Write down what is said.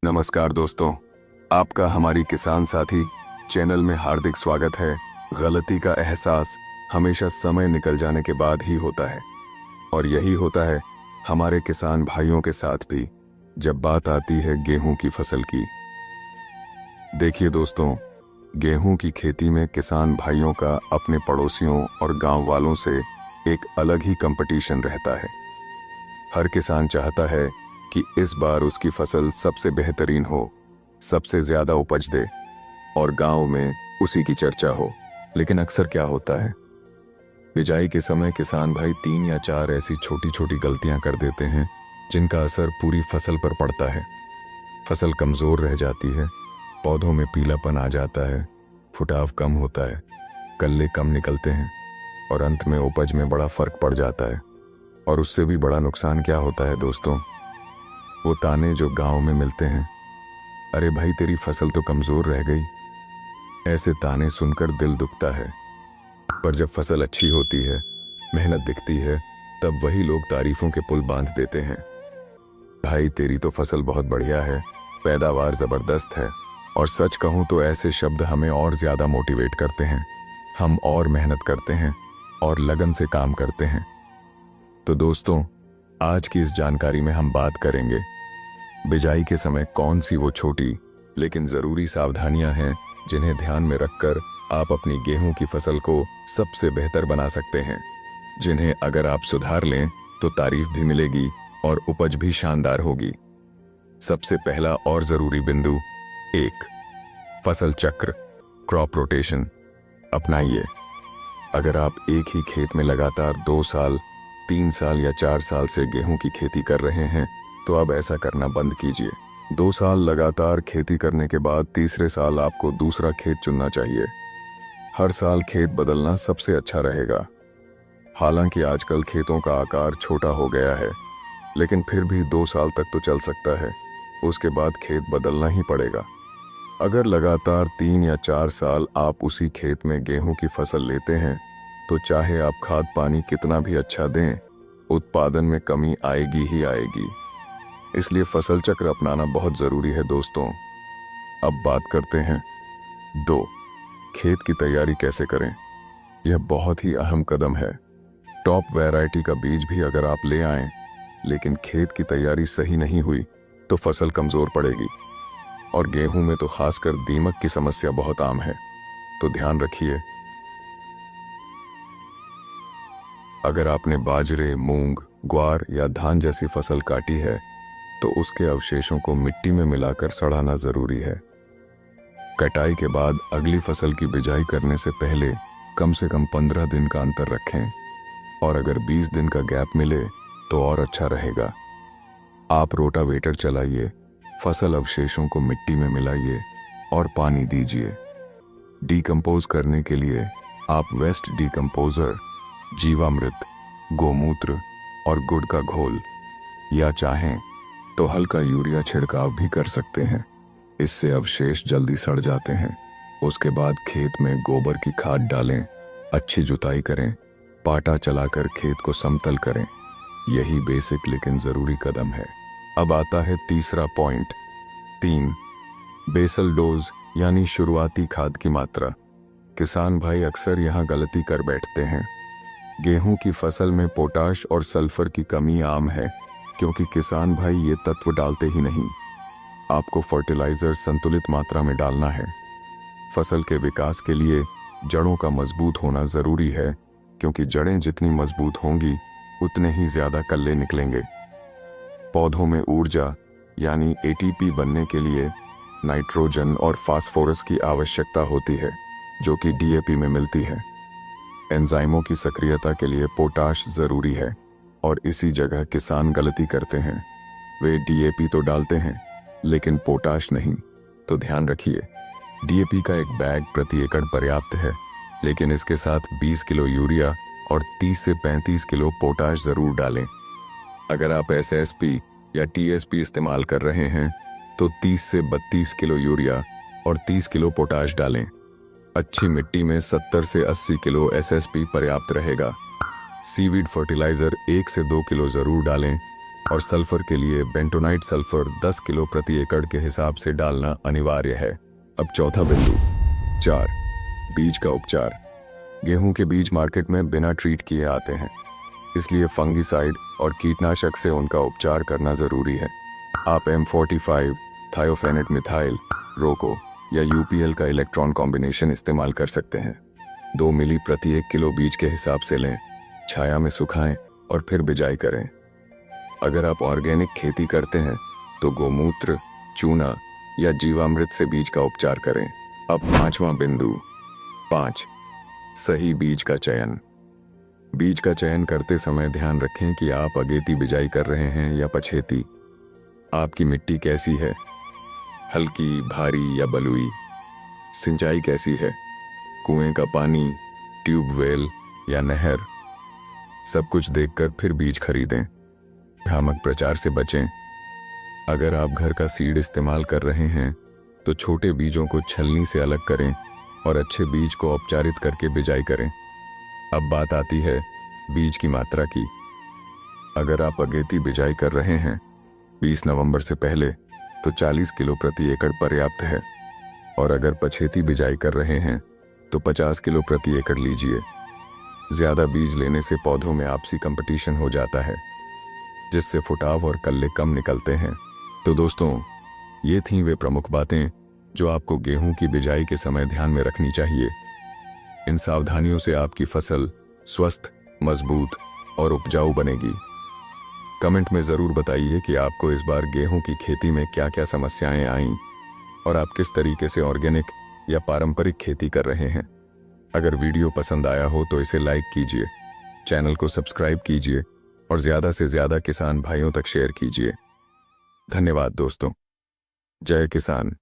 नमस्कार दोस्तों, आपका हमारी किसान साथी चैनल में हार्दिक स्वागत है। गलती का एहसास हमेशा समय निकल जाने के बाद ही होता है और यही होता है हमारे किसान भाइयों के साथ भी जब बात आती है गेहूं की फसल की। देखिए दोस्तों, गेहूं की खेती में किसान भाइयों का अपने पड़ोसियों और गांव वालों से एक अलग ही कंपटीशन रहता है। हर किसान चाहता है कि इस बार उसकी फसल सबसे बेहतरीन हो, सबसे ज्यादा उपज दे और गांव में उसी की चर्चा हो। लेकिन अक्सर क्या होता है, बिजाई के समय किसान भाई 3 या 4 ऐसी छोटी छोटी गलतियां कर देते हैं जिनका असर पूरी फसल पर पड़ता है। फसल कमजोर रह जाती है, पौधों में पीलापन आ जाता है, फुटाव कम होता है, कल्ले कम निकलते हैं और अंत में उपज में बड़ा फर्क पड़ जाता है। और उससे भी बड़ा नुकसान क्या होता है दोस्तों, वो ताने जो गांव में मिलते हैं, अरे भाई तेरी फसल तो कमजोर रह गई। ऐसे ताने सुनकर दिल दुखता है। पर जब फसल अच्छी होती है, मेहनत दिखती है, तब वही लोग तारीफों के पुल बांध देते हैं। भाई तेरी तो फसल बहुत बढ़िया है, पैदावार जबरदस्त है। और सच कहूं तो ऐसे शब्द हमें और ज्यादा मोटिवेट करते हैं। हम और मेहनत करते हैं और लगन से काम करते हैं। तो दोस्तों, आज की इस जानकारी में हम बात करेंगे बिजाई के समय कौन सी वो छोटी लेकिन जरूरी सावधानियां हैं जिन्हें ध्यान में रखकर आप अपनी गेहूं की फसल को सबसे बेहतर बना सकते हैं, जिन्हें अगर आप सुधार लें तो तारीफ भी मिलेगी और उपज भी शानदार होगी। सबसे पहला और जरूरी बिंदु 1, फसल चक्र, क्रॉप रोटेशन अपनाइए। अगर आप एक ही खेत में लगातार 2 साल, 3 साल या 4 साल से गेहूं की खेती कर रहे हैं तो अब ऐसा करना बंद कीजिए। 2 साल लगातार खेती करने के बाद तीसरे साल आपको दूसरा खेत चुनना चाहिए। हर साल खेत बदलना सबसे अच्छा रहेगा। हालांकि आजकल खेतों का आकार छोटा हो गया है, लेकिन फिर भी 2 साल तक तो चल सकता है, उसके बाद खेत बदलना ही पड़ेगा। अगर लगातार 3 या 4 साल आप उसी खेत में गेहूं की फसल लेते हैं तो चाहे आप खाद पानी कितना भी अच्छा दें, उत्पादन में कमी आएगी ही आएगी। इसलिए फसल चक्र अपनाना बहुत जरूरी है दोस्तों। अब बात करते हैं 2, खेत की तैयारी कैसे करें। यह बहुत ही अहम कदम है। टॉप वैरायटी का बीज भी अगर आप ले आएं, लेकिन खेत की तैयारी सही नहीं हुई तो फसल कमजोर पड़ेगी। और गेहूं में तो खासकर दीमक की समस्या बहुत आम है, तो ध्यान रखिए। अगर आपने बाजरे, मूंग, ग्वार या धान जैसी फसल काटी है तो उसके अवशेषों को मिट्टी में मिलाकर सड़ाना जरूरी है। कटाई के बाद अगली फसल की बिजाई करने से पहले कम से कम 15 दिन का अंतर रखें और अगर 20 दिन का गैप मिले तो और अच्छा रहेगा। आप रोटावेटर चलाइए, फसल अवशेषों को मिट्टी में मिलाइए और पानी दीजिए। डीकंपोज करने के लिए आप वेस्ट डीकंपोजर, जीवामृत, गोमूत्र और गुड़ का घोल या चाहें तो हल्का यूरिया छिड़काव भी कर सकते हैं। इससे अवशेष जल्दी सड़ जाते हैं। उसके बाद खेत में गोबर की खाद डालें, अच्छी जुताई करें, पाटा चलाकर खेत को समतल करें। यही बेसिक लेकिन जरूरी कदम है। अब आता है तीसरा पॉइंट 3, बेसल डोज यानी शुरुआती खाद की मात्रा। किसान भाई अक्सर यहाँ गलती कर बैठते हैं। गेहूं की फसल में पोटाश और सल्फर की कमी आम है क्योंकि किसान भाई ये तत्व डालते ही नहीं। आपको फर्टिलाइजर संतुलित मात्रा में डालना है। फसल के विकास के लिए जड़ों का मजबूत होना जरूरी है, क्योंकि जड़ें जितनी मजबूत होंगी उतने ही ज्यादा कल्ले निकलेंगे। पौधों में ऊर्जा यानी एटीपी बनने के लिए नाइट्रोजन और फास्फोरस की आवश्यकता होती है, जो कि डीएपी में मिलती है। एंजाइमों की सक्रियता के लिए पोटाश जरूरी है और इसी जगह किसान गलती करते हैं। वे डीएपी तो डालते हैं लेकिन पोटाश नहीं। तो ध्यान रखिए, डीएपी का एक बैग प्रति एकड़ पर्याप्त है, लेकिन इसके साथ 20 किलो यूरिया और 30 से 35 किलो पोटाश जरूर डालें। अगर आप एसएसपी या टीएसपी इस्तेमाल कर रहे हैं तो 30 से 32 किलो यूरिया और 30 किलो पोटाश डालें। अच्छी मिट्टी में 70 से 80 किलो एसएसपी पर्याप्त रहेगा। सीवीड फर्टिलाइजर 1 से 2 किलो जरूर डालें। और सल्फर के लिए बेंटोनाइट सल्फर 10 किलो प्रति एकड़ के हिसाब से डालना अनिवार्य है। अब चौथा बिंदु 4, बीज का उपचार। गेहूं के बीज मार्केट में बिना ट्रीट किए आते हैं, इसलिए फंगिसाइड और कीटनाशक से उनका उपचार करना जरूरी है। आप M45, थायोफेनेट मिथाइल, रोको या UPL का इलेक्ट्रॉन कॉम्बिनेशन इस्तेमाल कर सकते हैं। 2 मिली प्रति 1 किलो बीज के हिसाब से लें, छाया में सुखाएं और फिर बिजाई करें। अगर आप ऑर्गेनिक खेती करते हैं तो गोमूत्र, चूना या जीवामृत से बीज का उपचार करें। अब पांचवा बिंदु 5, सही बीज का चयन। बीज का चयन करते समय ध्यान रखें कि आप अगेती बिजाई कर रहे हैं या पछेती। आपकी मिट्टी कैसी है, हल्की, भारी या बलुई? सिंचाई कैसी है, कुएं का पानी, ट्यूबवेल या नहर? सब कुछ देखकर फिर बीज खरीदें। भ्रामक प्रचार से बचें। अगर आप घर का सीड इस्तेमाल कर रहे हैं तो छोटे बीजों को छलनी से अलग करें और अच्छे बीज को औपचारित करके बिजाई करें। अब बात आती है बीज की मात्रा की। अगर आप अगेती बिजाई कर रहे हैं 20 नवंबर से पहले तो 40 किलो प्रति एकड़ पर्याप्त है, और अगर पछेती बिजाई कर रहे हैं तो 50 किलो प्रति एकड़ लीजिए। ज्यादा बीज लेने से पौधों में आपसी कंपटीशन हो जाता है, जिससे फुटाव और कल्ले कम निकलते हैं। तो दोस्तों, ये थीं वे प्रमुख बातें जो आपको गेहूं की बिजाई के समय ध्यान में रखनी चाहिए। इन सावधानियों से आपकी फसल स्वस्थ, मजबूत और उपजाऊ बनेगी। कमेंट में ज़रूर बताइए कि आपको इस बार गेहूं की खेती में क्या क्या समस्याएं आईं और आप किस तरीके से ऑर्गेनिक या पारंपरिक खेती कर रहे हैं। अगर वीडियो पसंद आया हो तो इसे लाइक कीजिए, चैनल को सब्सक्राइब कीजिए और ज़्यादा से ज़्यादा किसान भाइयों तक शेयर कीजिए। धन्यवाद दोस्तों। जय किसान।